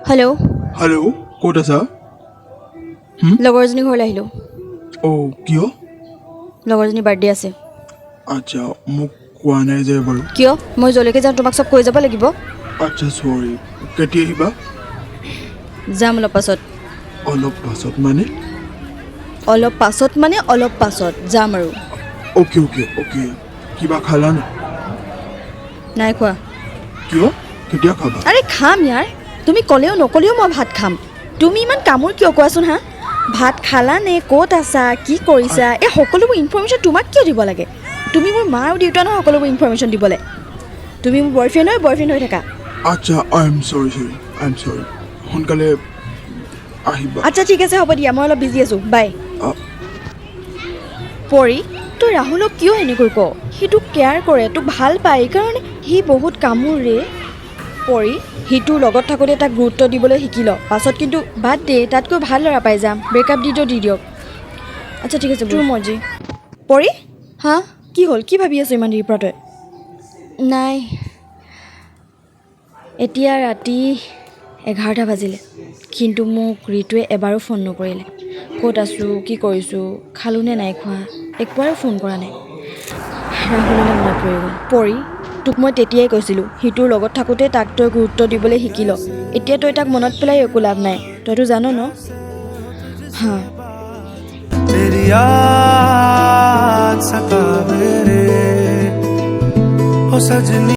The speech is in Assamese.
হেল্ল' হেল্ল' ক'ত আছা? লগৰজনী ঘৰলৈ আহিলোঁ। অ' কিয়? লগৰজনী বাৰ্থডে আছে। আচ্ছা, মোক কোৱা নাই যে বাৰু। কিয়? মই যলৈকে যাওঁ তোমাক চব কৈ যাব লাগিব। আচ্ছা চৰি, কেতিয়া আহিবা? যাম অলপ পাছত। অলপ পাছত মানে? অলপ পাছত যাম আৰু। Okay okay okay. কিবা খালা নাই? নাই খোৱা। কিয়? কেতিয়া খাবা? আৰে খাম ইয়াৰ। তুমি ক'লেও নক'লেও মই ভাত খাম। তুমি ইমান কামোৰ কিয় কোৱাচোন হা? ভাত খালা নে, ক'ত আছা, কি কৰিছা, এই সকলোবোৰ ইনফৰমেশ্যন তোমাক কিয় দিব লাগে? তুমি মোৰ মা আৰু দেউতা নহয় সকলোবোৰ ইনফৰমেশ্যন দিবলৈ। তুমি মোৰ বয়ফ্ৰেণ্ড হৈ থাকা। আচ্ছা, আই এম চৰি। সোনকালে আহিবা। আচ্ছা ঠিক আছে, হ'ব দিয়া, মই অলপ বিজি আছোঁ, বাই। আ- পৰি, তই ৰাহুলক কিয় এনেকৈ কৱ? সি তোক কেয়াৰ কৰে, তোক ভাল পায়, এইকাৰণে সি বহুত কামোৰ ৰে। পৰি, সি তোৰ লগত থাকোঁতে তাক গুৰুত্ব দিবলৈ শিকি ল, পাছত কিন্তু বাদ দে, তাতকৈ ভাল ল'ৰা পাই যাম, ব্ৰেকআপ দি দিয়ক। আচ্ছা ঠিক আছে, তোৰ মৰ্জি। পৰি, হা কি হ'ল? কি ভাবি আছোঁ ইমান দেৰিৰ পৰা তই? নাই, এতিয়া ৰাতি 11টা বাজিলে, কিন্তু মোক ৰিতুৱে এবাৰো ফোন নকৰিলে। ক'ত আছোঁ, কি কৰিছোঁ, খালোঁ নে নাই খোৱা, একবাৰো ফোন কৰা নাই। ৰাহুললৈ মনত পৰি গ'ল। পৰি, তোক মই তেতিয়াই কৈছিলোঁ, সি তোৰ লগত থাকোঁতে তাক তই গুৰুত্ব দিবলৈ শিকি ল। এতিয়া তই তাক মনত পেলাই একো লাভ নাই, তইতো জান ন? হা तेरी याद सतावे रे हो सजनी।